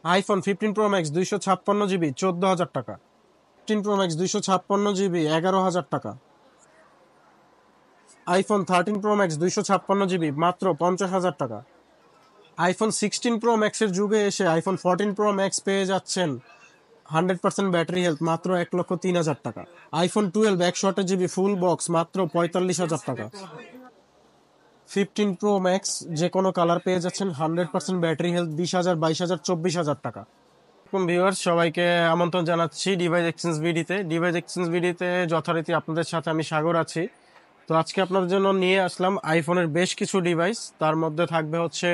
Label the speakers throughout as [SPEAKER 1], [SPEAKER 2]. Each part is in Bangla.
[SPEAKER 1] আইফোন 15 Pro Max 256 GB 14,000 টাকা। 15 Pro Max 256 GB 11,000 টাকা। আইফোন 13 Pro Max 256 GB মাত্র 50,000 টাকা। আইফোন 16 Pro Max এর যুগে এসে আইফোন 14 Pro Max পেয়ে যাচ্ছেন 100% ব্যাটারি হেলথ মাত্র 1,03,000 টাকা। আইফোন 12 128 GB ফুল বক্স মাত্র 45,000 টাকা। 15 Pro Max যে কোনো কালার পেয়ে যাচ্ছেন 100% ব্যাটারি হেলথ 20,000 22,000 24,000 টাকা। ভিউয়ার্স সবাইকে আমন্ত্রণ জানাচ্ছি ডিভাইস এক্সচেঞ্জ ভিডিওতে। ডিভাইস এক্সচেঞ্জ ভিডিওতে যথারীতি আপনাদের সাথে আমি সাগর আছি। তো আজকে আপনাদের জন্য নিয়ে আসলাম আইফোনের বেশ কিছু ডিভাইস। তার মধ্যে থাকবে হচ্ছে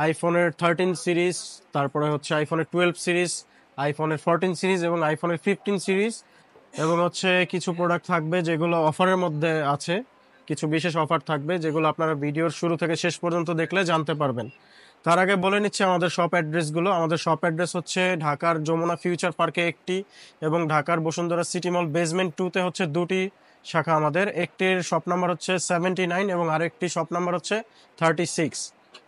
[SPEAKER 1] আইফোনের 13 সিরিজ, তারপরে হচ্ছে আইফোনের 12 সিরিজ, আইফোনের 14 সিরিজ এবং আইফোনের 15 সিরিজ, এবং হচ্ছে কিছু প্রোডাক্ট থাকবে যেগুলো অফারের মধ্যে আছে। কিছু বিশেষ অফার থাকবে যেগুলো আপনারা ভিডিওর শুরু থেকে শেষ পর্যন্ত দেখলে জানতে পারবেন। তার আগে বলে নিচ্ছি আমাদের শপ অ্যাড্রেসগুলো। আমাদের শপ অ্যাড্রেস হচ্ছে ঢাকার যমুনা ফিউচার পার্কে একটি এবং ঢাকার বসুন্ধরা সিটি মল বেসমেন্ট 2-তে হচ্ছে দুটি শাখা আমাদের। একটির শপ নাম্বার হচ্ছে 79 এবং আরেকটি শপ নাম্বার হচ্ছে 36।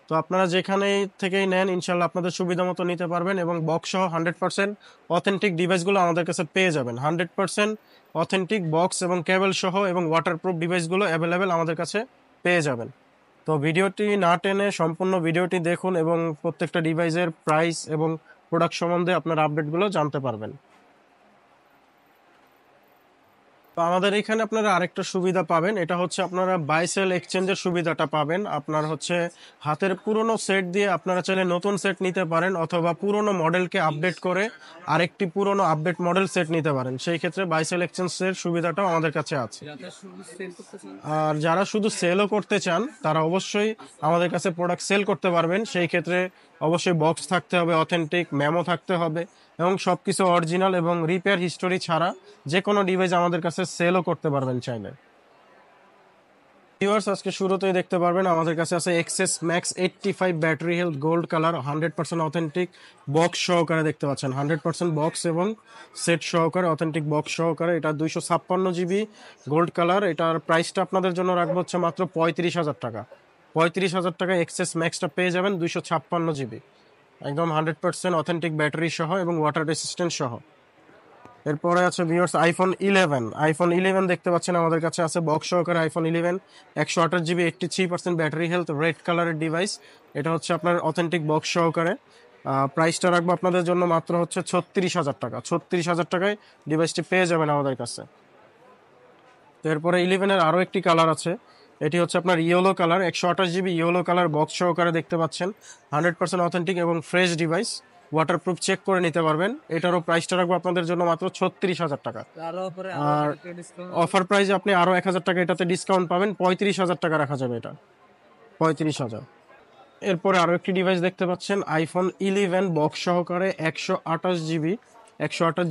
[SPEAKER 1] তো আপনারা যেখানেই থেকেই নেন ইনশাল্লাহ আপনাদের সুবিধা মতো নিতে পারবেন এবং বক্স সহ 100% অথেন্টিক ডিভাইসগুলো আমাদের কাছে পেয়ে যাবেন। 100% অথেন্টিক বক্স এবং কেবল সহ এবং ওয়াটারপ্রুফ ডিভাইসগুলো অ্যাভেলেবেল আমাদের কাছে পেয়ে যাবেন। তো ভিডিওটি না টেনে সম্পূর্ণ ভিডিওটি দেখুন এবং প্রত্যেকটা ডিভাইসের প্রাইস এবং প্রোডাক্ট সম্বন্ধে আপনার আপডেটগুলো জানতে পারবেন। তো আমাদের এখানে আপনারা আরেকটা সুবিধা পাবেন, এটা হচ্ছে আপনারা বাই সেল এক্সচেঞ্জের সুবিধাটা পাবেন। আপনার হচ্ছে হাতের পুরনো সেট দিয়ে আপনারা চাইলে নতুন সেট নিতে পারেন অথবা পুরনো মডেলকে আপডেট করে আরেকটি পুরনো আপডেট মডেল সেট নিতে পারেন। সেই ক্ষেত্রে বাই সেল এক্সচেঞ্জের সুবিধাটাও আমাদের কাছে আছে। আর যারা শুধু সেলও করতে চান তারা অবশ্যই আমাদের কাছে প্রোডাক্ট সেল করতে পারবেন। সেই ক্ষেত্রে অবশ্যই বক্স থাকতে হবে, অথেন্টিক মেমো থাকতে হবে এবং সবকিছু অরিজিনাল এবং রিপেয়ার হিস্টোরি ছাড়া যে কোনো ডিভাইস আমাদের কাছে সেলও করতে পারবেন চাইলে। ভিউয়ার্স আজকে শুরুতেই দেখতে পারবেন আমাদের কাছে আছে XS max 85 battery health gold colour 100% authentic box সহকারে দেখতে পাচ্ছেন। 100% বক্স এবং সেট সহকারে অথেন্টিক বক্স সহকারে এটা 256 GB গোল্ড কালার। এটার প্রাইসটা আপনাদের জন্য রাখবো হচ্ছে মাত্র 35,000 টাকা। 35,000 টাকা এক্সএস ম্যাক্সটা পেয়ে যাবেন 256 GB একদম 100% অথেন্টিক ব্যাটারি সহ এবং ওয়াটার রেসিস্ট্যান্ট সহ। এরপরে আছে ভিউয়ার্স আইফোন 11 দেখতে পাচ্ছেন আমাদের কাছে আছে বক্স সহকারে iPhone 11 128 GB 83% battery health red কালারের ডিভাইস। এটা হচ্ছে আপনার অথেন্টিক বক্স সহকারে। প্রাইসটা রাখবো আপনাদের জন্য মাত্র হচ্ছে 36,000 টাকা। 36,000 টাকায় ডিভাইসটি পেয়ে যাবেন আমাদের কাছে। তো এরপরে 11-এর আরও একটি কালার আছে, এটি হচ্ছে আপনার yellow colour 128 GB yellow colour box সহকারে দেখতে পাচ্ছেন। 100% অথেন্টিক এবং ফ্রেশ ডিভাইস, ওয়াটারপ্রুফ চেক করে নিতে পারবেন। এটারও প্রাইসটা রাখবো আপনাদের জন্য মাত্র 36,000 টাকা। আর অফার প্রাইসে আপনি আরও 1,000 টাকা এটাতে ডিসকাউন্ট পাবেন, 35,000 টাকা রাখা যাবে এটা, 35,000। এরপরে আরও একটি ডিভাইস দেখতে পাচ্ছেন আইফোন 11 বক্স সহকারে 128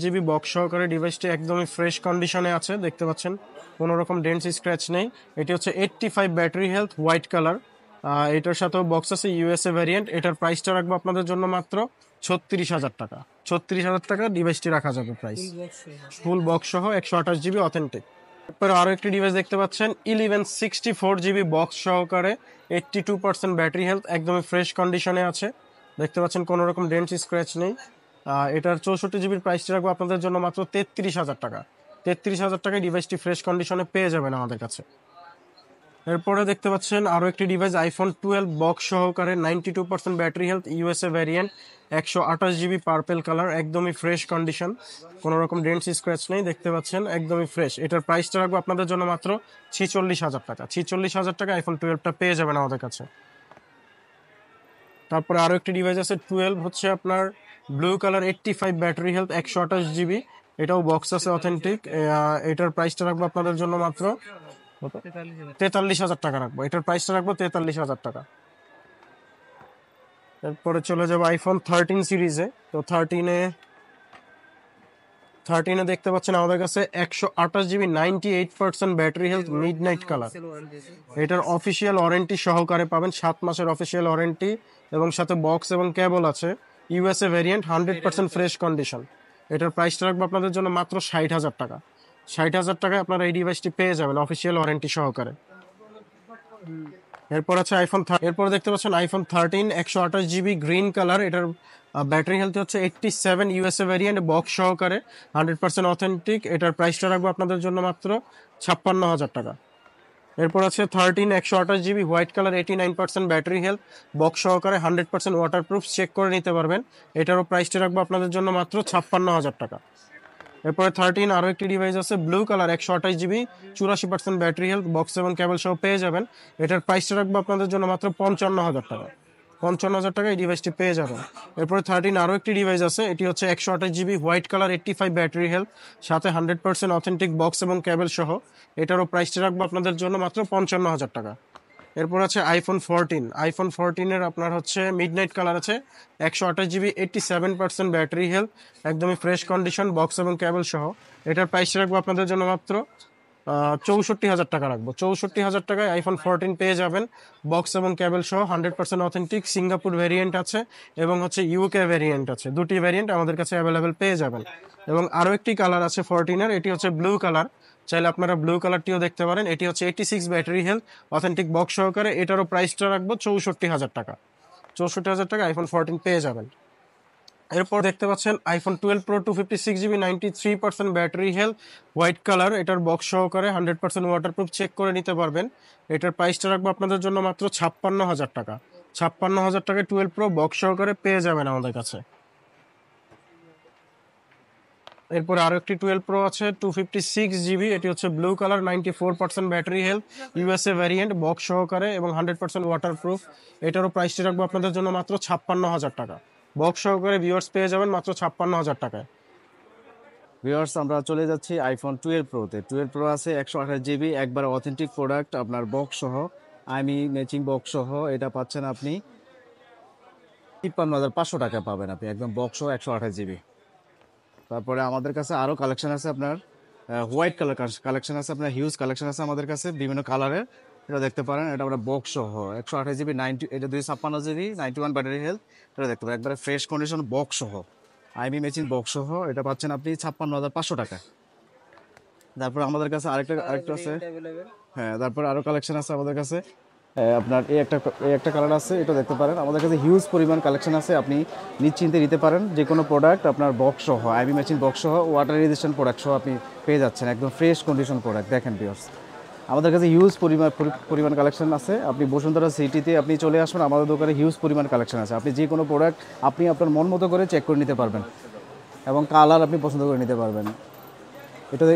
[SPEAKER 1] GB বক্স সহকারে। ডিভাইসটি একদমই ফ্রেশ কন্ডিশনে আছে, দেখতে পাচ্ছেন কোনো রকম ডেন্টস স্ক্র্যাচ নেই। এটি হচ্ছে 85 ব্যাটারি হেলথ হোয়াইট কালার। এটার সাথেও বক্স আছে ইউএসএ ভ্যারিয়েন্ট। এটার প্রাইসটা রাখবো আপনাদের জন্য মাত্র 36,000 টাকা। 36,000 টাকা ডিভাইসটি রাখা যাবে প্রাইস, ফুল বক্স সহ 128 GB অথেন্টিক। তারপরে আরও একটি ডিভাইস দেখতে পাচ্ছেন 1164 GB বক্স সহকারে 82% ব্যাটারি হেলথ একদমই ফ্রেশ কন্ডিশনে আছে, দেখতে পাচ্ছেন কোনো রকম ডেন্টস স্ক্র্যাচ নেই। এটার 64 GB প্রাইসটি রাখবো আপনাদের জন্য মাত্র 33,000 টাকা। 33,000 টাকায় ডিভাইসটি ফ্রেশ কন্ডিশনে পেয়ে যাবেন আমাদের কাছে। এরপরে দেখতে পাচ্ছেন আরও একটি ডিভাইস আইফোন 12 বক্স সহকারে 92% battery health USA variant 128 GB purple colour একদমই ফ্রেশ কন্ডিশন, কোনো রকম ডেন্টস স্ক্র্যাচ নেই, দেখতে পাচ্ছেন একদমই ফ্রেশ। এটার প্রাইসটা রাখবো আপনাদের জন্য মাত্র 46,000 টাকা। 46,000 টাকা আইফোন 12টা পেয়ে যাবেন আমাদের কাছে। তারপরে আরও একটি ডিভাইস আছে 12 হচ্ছে আপনার blue colour 85 battery health 128 GB, এটাও বক্স আছে অথেন্টিক। এটার প্রাইসটা রাখবো আপনাদের জন্য মাত্র 43,000 টাকা রাখবো। এটার প্রাইসটা রাখবো 43,000 টাকা। এরপরে চলে যাবো আইফোন 13 সিরিজে। তো 13-এ দেখতে পাচ্ছেন আমাদের কাছে 128 GB 98% battery health mid night colour. এটার অফিসিয়াল ওয়ারেন্টি সহকারে পাবেন, 7 মাসের অফিসিয়াল ওয়ারেন্টি এবং সাথে বক্স এবং কেবল আছে। USA variant 100% fresh condition. এটার প্রাইসটা রাখবো আপনাদের জন্য মাত্র 60,000 টাকা। 60,000 টাকায় আপনারা এই ডিভাইসটি পেয়ে যাবেন অফিসিয়াল ওয়ারেন্টি সহকারে। এরপর দেখতে পাচ্ছেন আইফোন 13 128 জিবি গ্রিন কালার। এটার ব্যাটারি হেলথ হচ্ছে 87, ইউএসএ ভ্যারিয়েন্ট, বক্স সহকারে, 100% অথেন্টিক। এটার প্রাইসটা রাখবো আপনাদের জন্য মাত্র 56,000 টাকা। এরপর আছে 13 128 GB white colour, 89% battery health, box সহকারে, 100% ওয়াটারপ্রুফ, চেক করে নিতে পারবেন। এটারও প্রাইসটা রাখবো আপনাদের জন্য মাত্র 56,000 টাকা। এরপরে 13 আরও একটি ডিভাইস আছে blue colour, 128 GB, 84% battery health, box এবং কেবল সহ পেয়ে যাবেন। এটার প্রাইসটা রাখবো আপনাদের জন্য মাত্র 55,000 টাকা। 55,000 টাকা এই ডিভাইসটি পেয়ে যাবেন। এরপরে 13 আরও একটি ডিভাইস আছে, এটি হচ্ছে 128 GB white colour, 85 battery health, সাথে 100% অথেন্টিক বক্স এবং কেবল সহ। এটারও প্রাইসটা রাখবো আপনাদের জন্য মাত্র 55,000 টাকা। এরপর আছে আইফোন 14 এর আপনার হচ্ছে মিডনাইট কালার আছে, 128 জিবি, 87% ব্যাটারি হেলথ, একদমই ফ্রেশ কন্ডিশন, বক্স এবং কেবল সহ। এটার প্রাইস রাখবো আপনাদের জন্য মাত্র 64,000 টাকা রাখবো। 64,000 টাকায় আইফোন 14 পেয়ে যাবেন, বক্স এবং কেবল সহ, 100% অথেন্টিক। সিঙ্গাপুর ভেরিয়েন্ট আছে এবং হচ্ছে ইউকে ভেরিয়েন্ট আছে, দুটি ভেরিয়েন্ট আমাদের কাছে অ্যাভেলেবেল পেয়ে যাবেন। এবং আরও একটি কালার আছে 14-এর, এটি হচ্ছে ব্লু কালার, চাইলে আপনারা ব্লু কালারটিও দেখতে পারেন। এটি হচ্ছে 86 ব্যাটারি হেলথ, অথেন্টিক বক্স সহকারে। এটারও প্রাইসটা রাখবো 64,000 টাকা। 64,000 টাকা আইফোন 14 পেয়ে যাবেন। এরপর দেখতে পাচ্ছেন iPhone 12 pro, 256 GB, 93% battery health, white colour. এটার বক্স সহকারে, 100% ওয়াটারপ্রুফ, চেক করে নিতে পারবেন। এটার প্রাইসটা রাখবো আপনাদের জন্য মাত্র 56,000 টাকা। 56,000 টাকায় 12 প্রো বক্স সহকারে পেয়ে যাবেন আমাদের কাছে। এরপর আরো একটি 12 প্রো আছে, 256 জিবি, এটি হচ্ছে blue colour, 94% battery health, USA variant, box সহকারে এবং 100% ওয়াটারপ্রুফ। এটারও প্রাইসটি রাখবো আপনাদের জন্য মাত্র 56,000 টাকা। বক্স সহকারে ভিউয়ার্স পেয়ে যাবেন মাত্র 56,000 টাকায়।
[SPEAKER 2] ভিউয়ার্স, আমরা চলে যাচ্ছি আইফোন 12 প্রোতে। 12 প্রো আছে 128 জিবি, একবার অথেন্টিক প্রোডাক্ট, আপনার বক্স সহ, ম্যাচিং বক্স সহ। এটা পাচ্ছেন আপনি 53,500 টাকা পাবেন আপনি, একদম বক্স সহ 128 জিবি। তারপরে আমাদের কাছে আরও কালেকশন আছে, আপনার হোয়াইট কালার কালেকশন আছে, আপনার হিউজ কালেকশন আছে আমাদের কাছে বিভিন্ন কালারের। এটা দেখতে পারেন, এটা আমরা বক্স সহ 128 জিবি, 90, এটা 256 জিবি, 91 ব্যাটারি হেলথ। এটা দেখতে পারেন একবারে ফ্রেশ কন্ডিশন, বক্স সহ, ম্যাচিং বক্স সহ। এটা পাচ্ছেন আপনি 56,500 টাকা। তারপর আমাদের কাছে আরেকটা আছে। হ্যাঁ, তারপর আরও কালেকশন আছে আমাদের কাছে। আপনার এই একটা কালার আছে, এটা দেখতে পারেন। আমাদের কাছে হিউজ পরিমাণ কালেকশন আছে, আপনি নিশ্চিন্তে নিতে পারেন। যে কোনো প্রোডাক্ট আপনার বক্স সহ, ম্যাচিং বক্স সহ, ওয়াটার রেজিস্ট্যান্ট প্রোডাক্ট সহ আপনি পেয়ে যাচ্ছেন, একদম ফ্রেশ কন্ডিশন প্রোডাক্ট। দেখেন ভিউয়ার্স, আমাদের কাছে হিউজ পরিমাণ কালেকশন আছে। আপনি বসুন্ধরা সিটিতে আপনি চলে আসবেন, আমাদের দোকানে হিউজ পরিমাণ কালেকশন আছে। আপনি যে কোনো প্রোডাক্ট আপনি আপনার মন মতো করে চেক করে নিতে পারবেন এবং কালার আপনি পছন্দ করে নিতে পারবেন।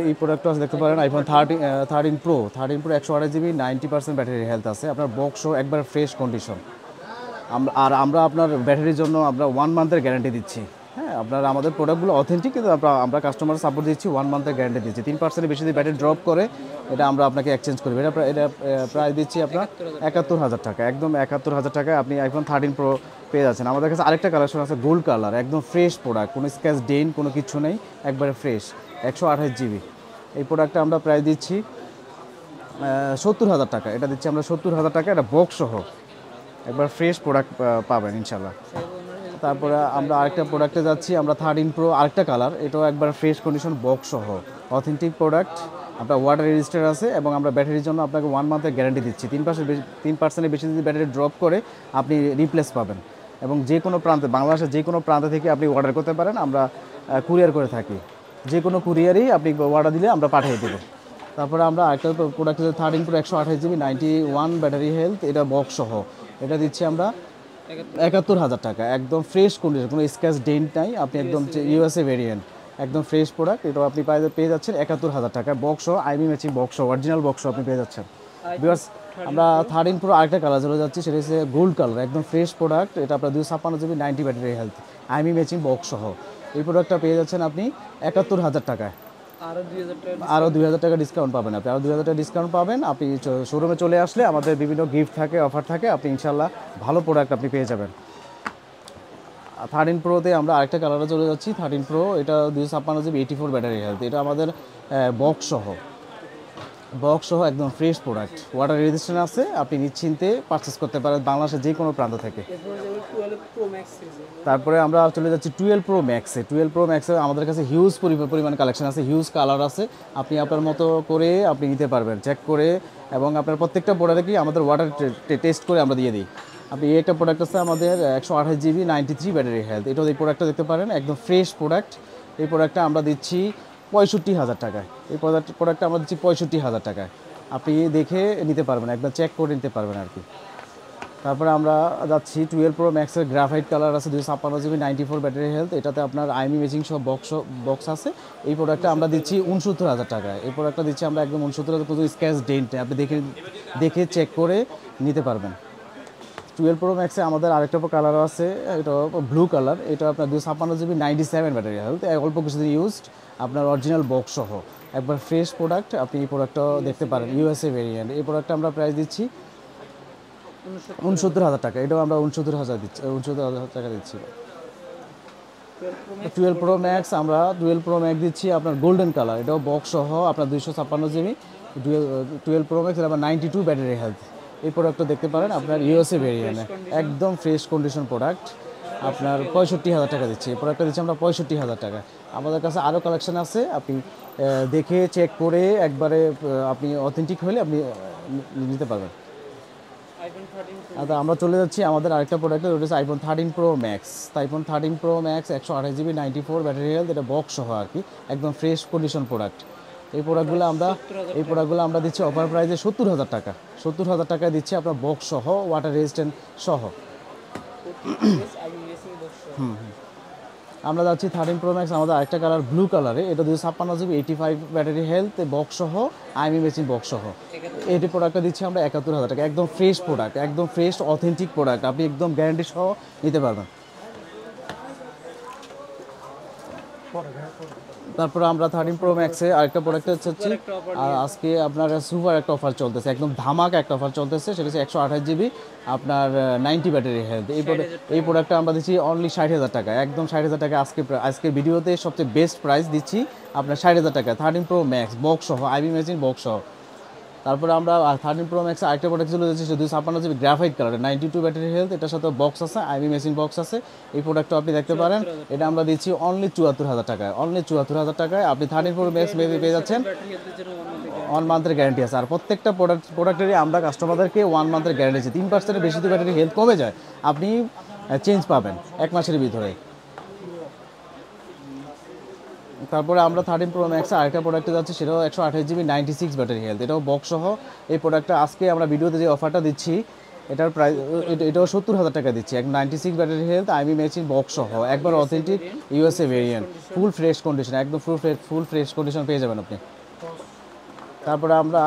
[SPEAKER 2] এই প্রোডাক্টটা দেখতে পারেন iPhone 13 pro 128 GB, 90% battery health আছে, আপনার বক্সও একবার ফ্রেশ কন্ডিশন। আমরা আপনার ব্যাটারির জন্য আমরা 1 মান্থের গ্যারান্টি দিচ্ছি। হ্যাঁ, আপনার আমাদের প্রোডাক্টগুলো অথেন্টিক, কিন্তু আমরা কাস্টমার সাপোর্ট দিচ্ছি, 1 মান্থের গ্যারান্টি দিচ্ছি। 3% বেশি যদি ব্যাটারি ড্রপ করে, এটা আমরা আপনাকে এক্সচেঞ্জ করবো। এটা প্রায় দিচ্ছি আপনার 71,000 টাকা, একদম 71,000 টাকায় আপনি আইফোন 13 প্রো পেয়ে যাচ্ছেন। আমাদের কাছে আরেকটা কালেকশন আছে গোল্ড কালার, একদম ফ্রেশ প্রোডাক্ট, কোনো স্ক্র্যাচ ডেন কোনো কিছু নেই, একবারে ফ্রেশ, 128 জিবি। এই প্রোডাক্টটা আমরা প্রায় দিচ্ছি 70,000 টাকা। এটা দিচ্ছি আমরা 70,000 টাকা, এটা বক্স সহ, একবার ফ্রেশ প্রোডাক্ট পাবেন ইনশাল্লাহ। তারপরে আমরা আরেকটা প্রোডাক্টে যাচ্ছি, আমরা 13 প্রো আরেকটা কালার, এটাও একবার ফ্রেশ কন্ডিশন, বক্স সহ, অথেন্টিক প্রোডাক্ট, আপনার ওয়াটার রেজিস্টার আছে এবং আমরা ব্যাটারির জন্য আপনাকে 1 মান্থের গ্যারান্টি দিচ্ছি। 3% বেশি যদি ব্যাটারি ড্রপ করে আপনি রিপ্লেস পাবেন। এবং যে কোনো প্রান্তে, বাংলাদেশের যে কোনো প্রান্ত থেকে আপনি অর্ডার করতে পারেন, আমরা কুরিয়ার করে থাকি। যে কোনো কুরিয়ারই আপনি অর্ডার দিলে আমরা পাঠিয়ে দেবো। তারপরে আমরা আরেকটা product 13 pro 128 GB, 91 battery health, এটা বক্স সহ, এটা দিচ্ছি আমরা 71,000 টাকা, একদম ফ্রেশ কন্ডিশন, কোনো স্ক্র্যাচ ডেন্ট নাই। আপনি একদম ইউএসএ ভেরিয়েন্ট, একদম ফ্রেশ প্রোডাক্ট। এটাও আপনি পেয়ে যাচ্ছেন 71,000 টাকা, বক্স সহ, ম্যাচিং বক্স সহ, অরিজিনাল বক্স আপনি পেয়ে যাচ্ছেন। বিকজ আমরা 13 প্রো আরেকটা কালার চলে যাচ্ছি, সেটা হচ্ছে গোল্ড কালার, একদম ফ্রেশ প্রোডাক্ট। এটা আপনার 256 GB, 90 battery health, matching box সহ। এই প্রোডাক্টটা পেয়ে যাচ্ছেন আপনি 71,000 টাকায়। আরও 2,000 টাকা ডিসকাউন্ট পাবেন আপনি, আরও 2,000 টাকা ডিসকাউন্ট পাবেন। আপনি শোরুমে চলে আসলে আমাদের বিভিন্ন গিফট থাকে, অফার থাকে, আপনি ইনশাল্লাহ ভালো প্রোডাক্ট আপনি পেয়ে যাবেন। 13 প্রোতে আমরা আরেকটা কালারে চলে যাচ্ছি, 13 প্রো, এটা 256 জিবি, 84 ব্যাটারি হেলথ, এটা আমাদের বক্স সহ, বক্স সহ একদম ফ্রেশ প্রোডাক্ট, ওয়াটার রেজিস্ট্যান্ট আছে, আপনি নিশ্চিন্তে পারচেস করতে পারেন বাংলাদেশের যে কোনো প্রান্ত থেকে। তারপরে আমরা চলে যাচ্ছি 12 প্রো ম্যাক্সে। 12 প্রো ম্যাক্সে আমাদের কাছে হিউজ পরিমাণ কালেকশন আছে, হিউজ কালার আছে, আপনি আপনার মতো করে আপনি নিতে পারবেন চেক করে, এবং আপনার প্রত্যেকটা প্রোডাক্টই আমাদের ওয়াটার টেস্ট করে আমরা দিয়ে দিই। আপনি এই একটা প্রোডাক্ট আছে আমাদের 128 GB 93 ব্যাটারি হেলথ, এটা এই প্রোডাক্টটা দেখতে পারেন, একদম ফ্রেশ প্রোডাক্ট। এই প্রোডাক্টটা আমরা দিচ্ছি 65,000 টাকায়। এই প্রোডাক্টটা আমরা দিচ্ছি 65,000 টাকায়, আপনি দেখে নিতে পারবেন, একবার চেক করে নিতে পারবেন আর কি। তারপরে আমরা যাচ্ছি 12 প্রো ম্যাক্সের গ্রাফাইট কালার আছে, 256 GB 94 ব্যাটারি হেলথ, এটাতে আপনার আইমি ম্যাচিং সব বক্স আছে। এই প্রোডাক্টটা আমরা দিচ্ছি 69,000 টাকায়। এই প্রোডাক্টটা দিচ্ছি আমরা একদম 69,000, কোনো স্ক্র্যাচ ডেন্ট নেই, আপনি দেখে চেক করে নিতে পারবেন। 12 প্রো ম্যাক্সে আমাদের আরেকটা কালারও আছে, এটা ব্লু কালার, এটা আপনার 256 GB 97 ব্যাটারি হেলথ, অল্প কিছুদিন ইউজড, আপনার অরিজিনাল বক্স সহ একবার ফ্রেশ প্রোডাক্ট। আপনি এই প্রোডাক্টটাও দেখতে পারেন, ইউএসএ ভেরিয়েন্ট। এই প্রোডাক্টটা আমরা প্রাইস দিচ্ছি 69,000 টাকা, এটাও আমরা 69,000 দিচ্ছি, 69,000 টাকা দিচ্ছি। 12 প্রো ম্যাক্স আমরা 12 প্রো ম্যাক্স দিচ্ছি আপনার গোল্ডেন কালার, এটাও বক্স সহ আপনার 256 GB 12 প্রো ম্যাক্স, এটা আবার 92 ব্যাটারি হেলথ। এই প্রোডাক্টটা দেখতে পারেন আপনার ইউএসএ ভেরিয়েন্ট, একদম ফ্রেশ কন্ডিশন প্রোডাক্ট, আপনার 65,000 টাকা দিচ্ছি। এই প্রোডাক্টটা দিচ্ছি আমরা 65,000 টাকা। আমাদের কাছে আরও কালেকশন আছে, আপনি দেখে চেক করে একবারে আপনি অথেন্টিক হলে আপনি নিতে পারবেন। আচ্ছা, আমরা চলে যাচ্ছি আমাদের আরেকটা প্রোডাক্ট, ওটা হচ্ছে iPhone 13 pro max. IPhone 13 pro max 128 GB 94 battery health, এটা বক্স সহ আর কি, একদম ফ্রেশ কন্ডিশন প্রোডাক্ট। এই প্রোডাক্টগুলো আমরা দিচ্ছি অফার প্রাইসে 70,000 টাকা। 70,000 টাকায় দিচ্ছি আপনার বক্স সহ, ওয়াটার রেজিস্ট্যান্ট সহ। আমরা যাচ্ছি 13 প্রো ম্যাক্স, আমাদের আরেকটা কালার ব্লু কালারে, এটা 256 GB 85 ব্যাটারি হেলথ, বক্স সহ, আইমি মেশিন বক্স সহ। এই প্রোডাক্টটা দিচ্ছি আমরা 71,000 টাকা, একদম ফ্রেশ প্রোডাক্ট, একদম ফ্রেশ অথেন্টিক প্রোডাক্ট, আপনি একদম গ্যারান্টি সহ নিতে পারবেন। তারপরে আমরা 13 প্রো ম্যাক্সে আরেকটা প্রোডাক্ট হচ্ছে, আর আজকে আপনার সুপার একটা অফার চলতেছে, একদম ধামাকা একটা অফার চলতেছে, সেটা হচ্ছে 128 GB আপনার 90 ব্যাটারি হেলথ। এই প্রোডাক্টটা আমরা দিচ্ছি অনলি 60,000 টাকা, একদম 60,000 টাকা। আজকে ভিডিওতে সবচেয়ে বেস্ট প্রাইস দিচ্ছি আপনার 60,000 টাকা, 13 প্রো ম্যাক্স বক্স সহ, আইবি মেশিন বক্স সহ। তারপরে আমরা 13 প্রো ম্যাক্স আরেকটা প্রোডাক্ট চলে যাচ্ছে 256 GB graphite colour 92 battery health, এটার সাথে বক্স আছে, আইবি মেশিন বক্স আছে। এই প্রোডাক্টটা আপনি দেখতে পারেন, এটা আমরা দিচ্ছি অনলি 74,000 টাকায়, অনলি 74,000 টাকায় আপনি 13 প্রো ম্যাক্স পেয়ে যাচ্ছেন। 1 মান্থের গ্যারান্টি আছে, আর প্রত্যেকটা প্রোডাক্টেরই আমরা কাস্টমারদেরকে 1 মান্থের গ্যারান্টি আছে। 3%-এর বেশি যদি ব্যাটারি হেলথ কমে যায়, আপনি চেঞ্জ পাবেন 1 মাসের ভিতরে। তারপরে আমরা 13 প্রো ম্যাক্স আরেকটা প্রোডাক্টে যাচ্ছি, সেটাও 128 GB 96 ব্যাটারি হেলথ, এটাও বক্স সহ। এই প্রোডাক্টটা আজকে আমরা ভিডিওতে যে অফারটা দিচ্ছি, এটার প্রাইস এটাও 70,000 টাকা দিচ্ছি, 96 ব্যাটারি হেলথ, আইমি মেশিন বক্স সহ, একবার authentic USA variant, full fresh condition, একদম ফুল ফ্রেশ কন্ডিশন পেয়ে যাবেন আপনি। তারপরে আমরা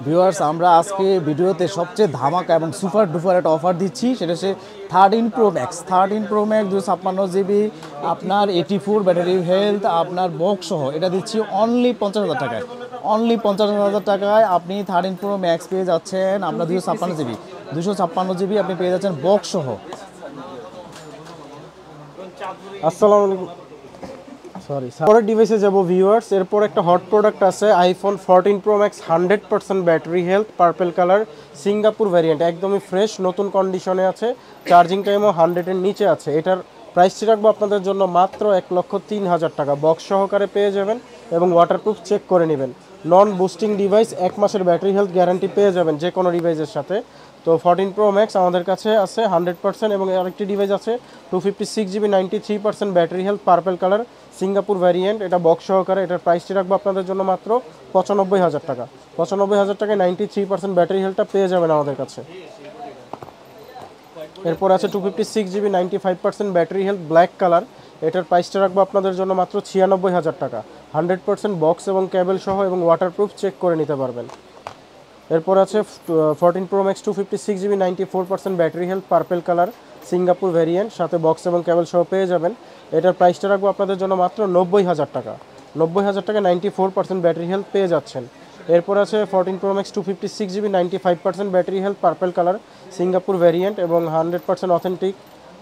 [SPEAKER 2] ভিউয়ার্স, আমরা আজকে ভিডিওতে সবচেয়ে ধামাকা এবং সুপার ডুপার একটা অফার দিচ্ছি, সেটা হচ্ছে 13 pro max. 13 pro max 256 GB আপনার 84 ব্যাটারি হেলথ, আপনার বক্স সহ, এটা দিচ্ছি অনলি 50,000 টাকায়, অনলি 50,000 টাকায় আপনি 13 প্রো ম্যাক্স পেয়ে যাচ্ছেন। আপনার 256 GB আপনি পেয়ে যাচ্ছেন বক্স সহ।
[SPEAKER 1] আসসালামু আলাইকুম, সরি পরের ডিভাইসে যাব ভিউয়ার্স। এরপর একটা হট প্রোডাক্ট আছে, iPhone 14 pro max 100% battery health, purple colour, Singapore variant, একদমই ফ্রেশ নতুন কন্ডিশনে আছে, চার্জিং টাইমও 100-এর নিচে আছে। এটার প্রাইসটি রাখবো আপনাদের জন্য মাত্র 1,03,000 টাকা, বক্স সহকারে পেয়ে যাবেন এবং ওয়াটারপ্রুফ চেক করে নেবেন। নন বুস্টিং ডিভাইস, 1 মাসের ব্যাটারি হেলথ গ্যারান্টি পেয়ে যাবেন যে কোনো ডিভাইসের সাথে। তো 14 প্রো ম্যাক্স আমাদের কাছে আছে 100%, এবং আরেকটি ডিভাইস আছে 256 GB 93% battery health, purple colour, Singapore variant, এটা বক্স সহকারে। এটার প্রাইসটি রাখবো আপনাদের জন্য মাত্র 95,000 টাকা। 95,000 টাকায় 93% ব্যাটারি হেলথটা পেয়ে যাবেন আমাদের কাছে। এরপর আছে 256 GB 95% battery health, black colour, এটার প্রাইসটা রাখবো আপনাদের জন্য মাত্র 96,000 টাকা। 100% বক্স এবং কেবল সহ এবং ওয়াটারপ্রুফ চেক করে নিতে পারবেন। এরপর আছে 14 pro max 256 GB 94% battery health, purple colour, Singapore variant, সাথে বক্স এবং কেবল সহ পেয়ে যাবেন। এটার প্রাইসটা রাখবো আপনাদের জন্য মাত্র 90,000 টাকা। 90,000 টাকা 94% ব্যাটারি হেলথ পেয়ে যাচ্ছেন। এরপর আছে 14 pro max 256 GB 95% battery health, purple colour, Singapore variant এবং 100% অথেন্টিক,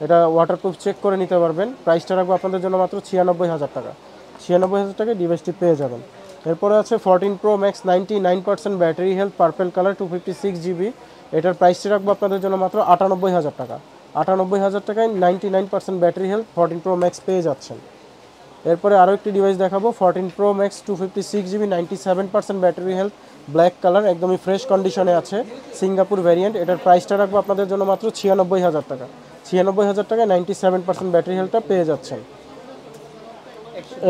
[SPEAKER 1] এটা ওয়াটারপ্রুফ চেক করে নিতে পারবেন। প্রাইসটা রাখবো আপনাদের জন্য মাত্র 96,000 টাকা। 96,000 টাকায় ডিভাইসটি পেয়ে যাবেন। এরপরে আছে 14 pro max 99% battery health purple colour 256 GB. এটার প্রাইসটি রাখবো আপনাদের জন্য মাত্র 98,000 টাকা। 98,000 টাকায় 99% ব্যাটারি হেলথ 14 প্রো ম্যাক্স পেয়ে যাচ্ছেন। এরপরে আরও একটি ডিভাইস দেখাবো 14 pro max 256 GB 97% battery health black colour, একদমই ফ্রেশ কন্ডিশনে আছে, সিঙ্গাপুর ভ্যারিয়েন্ট। এটার প্রাইসটা রাখবো আপনাদের জন্য মাত্র 96,000 টাকা। 96,000 টাকায় 97% ব্যাটারি হেলথটা পেয়ে যাচ্ছেন।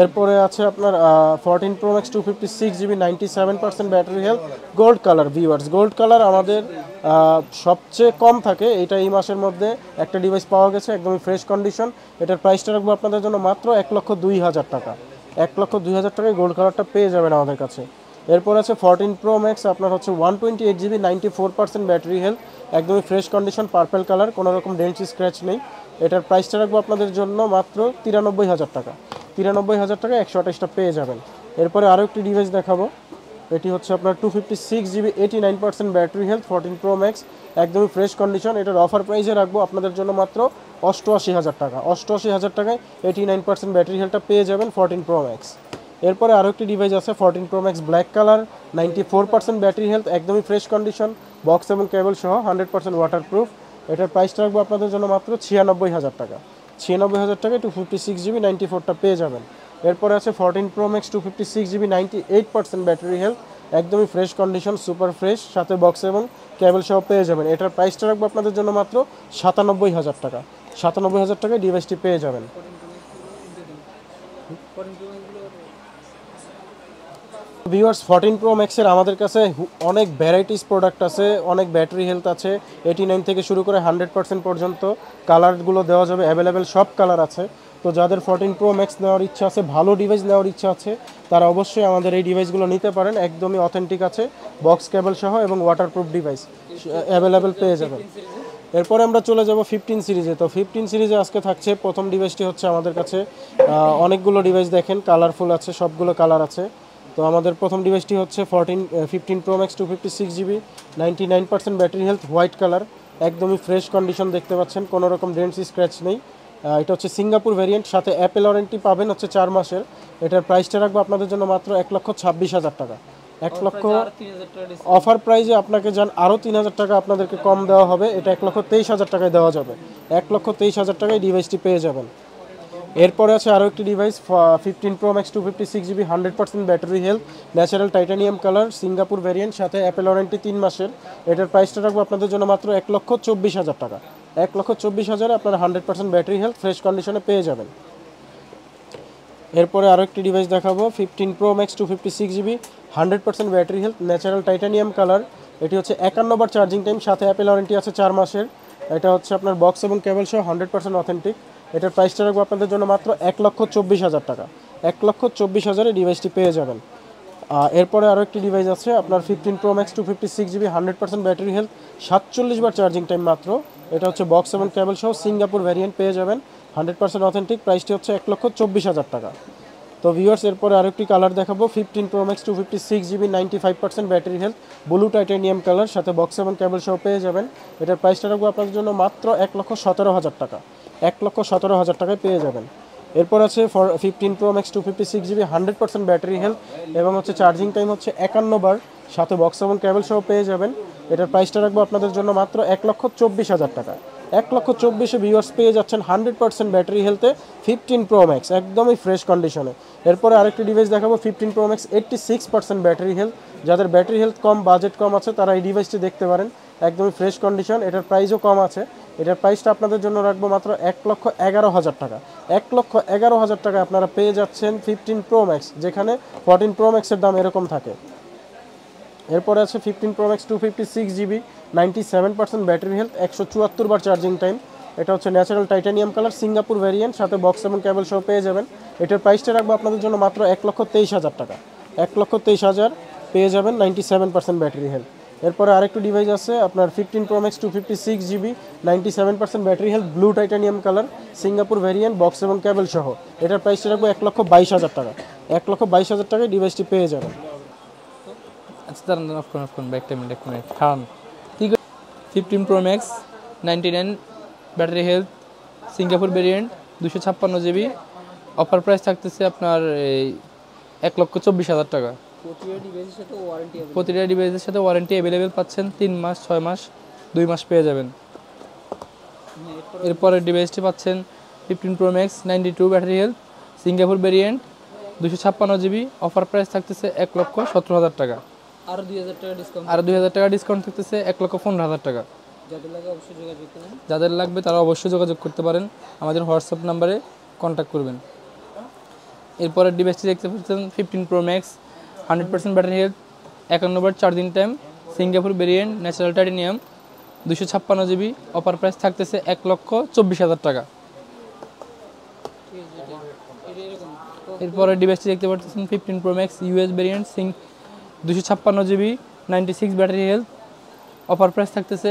[SPEAKER 1] এরপরে আছে আপনার 14 pro max 256 GB 97% battery health gold colour. Viewers, gold colour আমাদের সবচেয়ে কম থাকে, এটা এই মাসের মধ্যে একটা ডিভাইস পাওয়া গেছে, একদমই ফ্রেশ কন্ডিশন। এটার প্রাইসটা রাখবো আপনাদের জন্য মাত্র 1,02,000 টাকা। 1,02,000 টাকায় গোল্ড কালারটা পেয়ে যাবেন আমাদের কাছে। এরপর আছে 14 প্রো ম্যাক্স আপনার হচ্ছে 128 জিবি 94% ব্যাটারি হেলথ, একদমই ফ্রেশ কন্ডিশন, পার্পল কালার, কোনো রকম ডেন্ট স্ক্র্যাচ নেই। এটার প্রাইসটা রাখবো আপনাদের জন্য মাত্র 93,000 টাকা। 93,000 টাকা 128টা পেয়ে যাবেন। এরপরে আরও একটি ডিভাইস দেখাবো, এটি হচ্ছে আপনার 256 GB 89% battery health 14 pro max, একদমই ফ্রেশ কন্ডিশন। এটার অফার প্রাইসে রাখবো আপনাদের জন্য মাত্র 88,000 টাকা। 88,000 টাকায় 89% ব্যাটারি হেলথটা পেয়ে যাবেন 14 প্রো ম্যাক্স। এরপরে আরও একটি ডিভাইস আছে 14 pro max black colour 94% battery health, একদমই ফ্রেশ কন্ডিশন, বক্স এবং কেবল সহ 100% ওয়াটারপ্রুফ। এটার প্রাইসটা রাখবো আপনাদের জন্য মাত্র 96,000 টাকা। 96,000 টাকায় 256 জিবি 94টা পেয়ে যাবেন। এরপরে আছে 14 pro max 256 GB 98% battery health, একদমই ফ্রেশ কন্ডিশন, সুপার ফ্রেশ, সাথে বক্স এবং কেবল সহ পেয়ে যাবেন। এটার প্রাইসটা রাখবো আপনাদের জন্য মাত্র 97,000 টাকা। 97,000 টাকায় ডিভাইসটি পেয়ে যাবেন। ভিউয়ার্স, 14 প্রো ম্যাক্সের আমাদের কাছে অনেক ভ্যারাইটিস প্রোডাক্ট আছে, অনেক ব্যাটারি হেলথ আছে, 89 থেকে শুরু করে 100% পর্যন্ত কালারগুলো দেওয়া যাবে, অ্যাভেলেবেল সব কালার আছে। তো যাদের 14 প্রো ম্যাক্স নেওয়ার ইচ্ছা আছে, ভালো ডিভাইস নেওয়ার ইচ্ছা আছে, তারা অবশ্যই আমাদের এই ডিভাইসগুলো নিতে পারেন, একদমই অথেন্টিক আছে, বক্স কেবল সহ এবং ওয়াটারপ্রুফ ডিভাইস অ্যাভেলেবেল পেয়ে যাবেন। এরপরে আমরা চলে যাব 15 সিরিজে। তো 15 সিরিজে আজকে থাকছে প্রথম ডিভাইসটি হচ্ছে আমাদের কাছে অনেকগুলো ডিভাইস দেখেন, কালারফুল আছে, সবগুলো কালার আছে। তো আমাদের প্রথম ডিভাইসটি হচ্ছে 15 pro max 256 GB 99% battery health white colour, একদমই ফ্রেশ কন্ডিশন দেখতে পাচ্ছেন, কোনো রকম ডেন্টস স্ক্র্যাচ নেই। এটা হচ্ছে সিঙ্গাপুর ভ্যারিয়েন্ট, সাথে অ্যাপেল ওয়ারেন্টি পাবেন হচ্ছে 4 মাসের। এটার প্রাইসটা রাখবো আপনাদের জন্য মাত্র 1,26,000 টাকা। 1 লক্ষ অফার প্রাইজে আপনাকে যান আরও 3,000 টাকা আপনাদেরকে কম দেওয়া হবে, এটা 1,23,000 টাকায় দেওয়া যাবে। 1,23,000 টাকায় ডিভাইসটি পেয়ে যাবেন। এরপরে আছে আরও একটি device 15 pro max 256 GB 100% battery health natural titanium colour, Singapore variant, সাথে অ্যাপেল ওয়ারেন্টি 3 মাসের। এটার প্রাইসটা রাখবো আপনাদের জন্য মাত্র 1,24,000 টাকা। 1,24,000 আপনারা 100% ব্যাটারি হেলথ ফ্রেশ কন্ডিশনে পেয়ে যাবেন। এরপরে আরও একটি ডিভাইস দেখাবো 15 pro max 256 GB 100% battery health natural titanium colour. এটি হচ্ছে 51 বার চার্জিং টাইম, সাথে অ্যাপেল ওয়ারেন্টি আছে 4 মাসের। এটা হচ্ছে আপনার বক্স এবং কেবল সহ 100% অথেন্টিক। এটার প্রাইসটা রাখবো আপনাদের জন্য মাত্র 1,24,000 টাকা। 1,24,000 ডিভাইসটি পেয়ে যাবেন। এরপরে আরও একটি ডিভাইস আছে আপনার 15 pro max 256 GB 100% battery health 47 বার চার্জিং টাইম মাত্র। এটা হচ্ছে বক্স এবং কেবল সহ সিঙ্গাপুর ভ্যারিয়েন্ট পেয়ে যাবেন, 100% অথেন্টিক। প্রাইসটি হচ্ছে 1,24,000 টাকা। তো ভিউয়ার্স, এরপরে আরেকটি কালার দেখাবো 15 pro max 256 GB 95% battery health blue titanium colour, সাথে বক্স এবং কেবল সহ পেয়ে যাবেন। এটার প্রাইসটা রাখবো আপনাদের জন্য মাত্র 1,17,000 টাকা। 1,17,000 টাকায় পেয়ে যাবেন। এরপর আছে 15 pro max 256 GB 100% battery health এবং হচ্ছে চার্জিং টাইম হচ্ছে 51 বার, সাথে বক্স এবং কেবল সহ পেয়ে যাবেন। এটার প্রাইসটা রাখবো আপনাদের জন্য মাত্র 1,24,000 টাকা। 1,24,000 ভিউয়ার্স পেয়ে যাচ্ছেন 100% ব্যাটারি হেলথে 15 প্রো ম্যাক্স, একদমই ফ্রেশ কন্ডিশনে। এরপরে আরেকটি ডিভাইস দেখাবো 15 প্রো ম্যাক্স 86% ব্যাটারি হেলথ। যাদের ব্যাটারি হেলথ কম, বাজেট কম আছে, তারা এই ডিভাইসটি দেখতে পারেন, একদমই ফ্রেশ কন্ডিশন। এটার প্রাইসও কম আছে। এটার প্রাইসটা আপনাদের জন্য রাখবো মাত্র 1,11,000 টাকা। 1,11,000 টাকা আপনারা পেয়ে যাচ্ছেন 15 প্রো ম্যাক্স, যেখানে 14 প্রো ম্যাক্সের দাম এরকম থাকে। এরপরে আছে 15 pro max 256 GB 97% battery health 174 বার চার্জিং টাইম। এটা হচ্ছে natural titanium colour, Singapore variant, সাথে বক্স এবং কেবল সহ পেয়ে যাবেন। এটার প্রাইসটা রাখবো আপনাদের জন্য মাত্র 1,23,000 টাকা। 1,23,000 পেয়ে যাবেন 97% ব্যাটারি হেলথ। এরপরে আরেকটু ডিভাইস আছে আপনার 15 pro max 256 GB 97% battery health blue titanium colour, Singapore variant, box এবং কেবল সহ। এটার প্রাইসটা রাখবো 1,22,000 টাকা। 1,22,000 টাকায় ডিভাইসটি পেয়ে যাবেন।
[SPEAKER 3] আচ্ছা দাঁড়ান দাঁড়ান, অফ করুন ব্যাকটা এক মিনিট খান। ঠিক আছে, 15 pro max 99 battery health Singapore variant 256 GB, offer price থাকতেছে আপনার এই 1,24,000 টাকা। প্রতিটা ডিভাইসের সাথে ওয়ারেন্টি অ্যাভেলেবেল পাচ্ছেন, 3 মাস, 6 মাস, 2 মাস পেয়ে যাবেন। এরপরের ডিভাইসটি পাচ্ছেন 15 Pro Max 92 battery health, Singapore variant, 256 GB. Offer price থাকতেছে 1,17,000 টাকা।
[SPEAKER 4] আরো 2,000 টাকা ডিসকাউন্ট।
[SPEAKER 3] আর 2,000 টাকা ডিসকাউন্ট থাকতেছে 1,15,000 টাকা।
[SPEAKER 4] যাদের লাগে অবশ্যই যোগাযোগ করুন।
[SPEAKER 3] যাদের লাগবে তারা অবশ্যই যোগাযোগ করতে পারেন, আমাদের হোয়াটসঅ্যাপ নাম্বারে কন্ট্যাক্ট করবেন। এরপরের ডিভাইসটি দেখতে পাচ্ছেন 15 Pro Max 100% battery health, 51 charging time, Singapore variant, natural titanium, 256 GB. Offer price থাকতেছে 1,24,000 টাকা। এরপরের ডিভাইসটি দেখতে পাচ্ছেন 15 Pro Max US variant, 256 GB, 96 battery health. Offer price থাকতেছে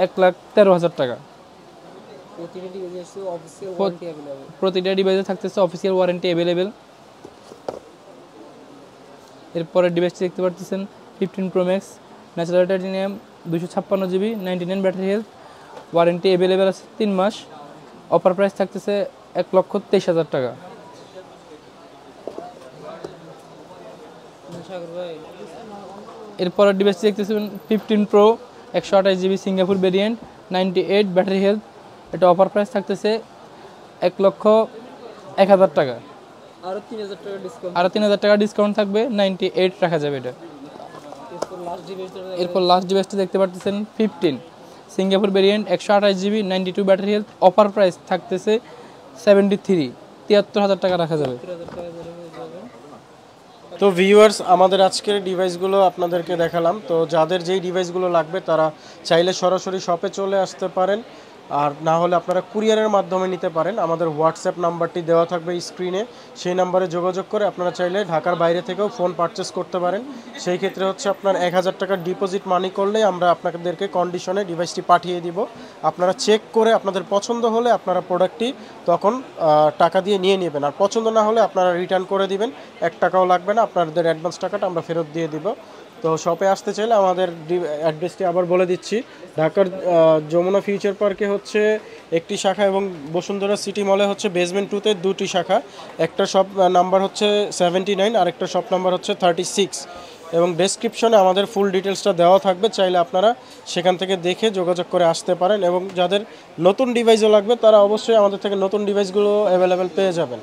[SPEAKER 3] 1,13,000 টাকা। প্রতিটা ডিভাইসে থাকতেছে অফিসিয়াল ওয়ারেন্টি অ্যাভেলেবেল। এরপরে ডিভাইসটি দেখতে পাচ্ছেন 15 Pro Max natural titanium, 256 GB, 99 battery health. Warranty available আছে 3 মাস। অফার প্রাইস থাকতেছে 1,23,000 টাকা। এরপরের ডিভাইসটি দেখতেছেন 15 Pro 128 GB, Singapore variant, 98 battery health. এটা অফার প্রাইস থাকতেছে 1,01,000 টাকা।
[SPEAKER 4] আরো 3,000 টাকা ডিসকাউন্ট।
[SPEAKER 3] আরও 3,000 টাকা ডিসকাউন্ট থাকবে, 98 রাখা যাবে এটা। এরপর লাস্ট ডিভাইসটি দেখতে পাচ্ছেন 15 Singapore variant, 128 GB, 92 battery health. Offer price থাকতেছে 73,000 টাকা রাখা যাবে।
[SPEAKER 1] তো ভিউয়ার্স, আমাদের আজকের ডিভাইসগুলো আপনাদেরকে দেখালাম। তো যাদের যেই ডিভাইসগুলো লাগবে তারা চাইলে সরাসরি শপে চলে আসতে পারেন, আর না হলে আপনারা কুরিয়ারের মাধ্যমে নিতে পারেন। আমাদের হোয়াটসঅ্যাপ নাম্বারটি দেওয়া থাকবে স্ক্রিনে, সেই নাম্বারে যোগাযোগ করে আপনারা চাইলে ঢাকার বাইরে থেকেও ফোন পারচেস করতে পারেন। সেই ক্ষেত্রে হচ্ছে আপনার 1,000 টাকার ডিপোজিট মানি করলেই আমরা আপনাদেরকে কন্ডিশনে ডিভাইসটি পাঠিয়ে দিব। আপনারা চেক করে আপনাদের পছন্দ হলে আপনারা প্রোডাক্টটি তখন টাকা দিয়ে নিয়ে নেবেন, আর পছন্দ না হলে আপনারা রিটার্ন করে দিবেন, 1 টাকাও লাগবে না, আপনাদের অ্যাডভান্স টাকাটা আমরা ফেরত দিয়ে দিব। তো শপে আসতে চাইলে আমাদের অ্যাড্রেসটি আবার বলে দিচ্ছি। ঢাকার যমুনা ফিউচার পার্কে হচ্ছে একটি শাখা, এবং বসুন্ধরা সিটি মলে হচ্ছে বেসমেন্ট 2-তে 2টি শাখা। একটা শপ নাম্বার হচ্ছে 79, আর একটা শপ নাম্বার হচ্ছে 36, এবং ডেসক্রিপশনে আমাদের ফুল ডিটেলসটা দেওয়া থাকবে, চাইলে আপনারা সেখান থেকে দেখে যোগাযোগ করে আসতে পারেন। এবং যাদের নতুন ডিভাইসও লাগবে তারা অবশ্যই আমাদের থেকে নতুন ডিভাইসগুলো অ্যাভেলেবেল পেয়ে যাবেন।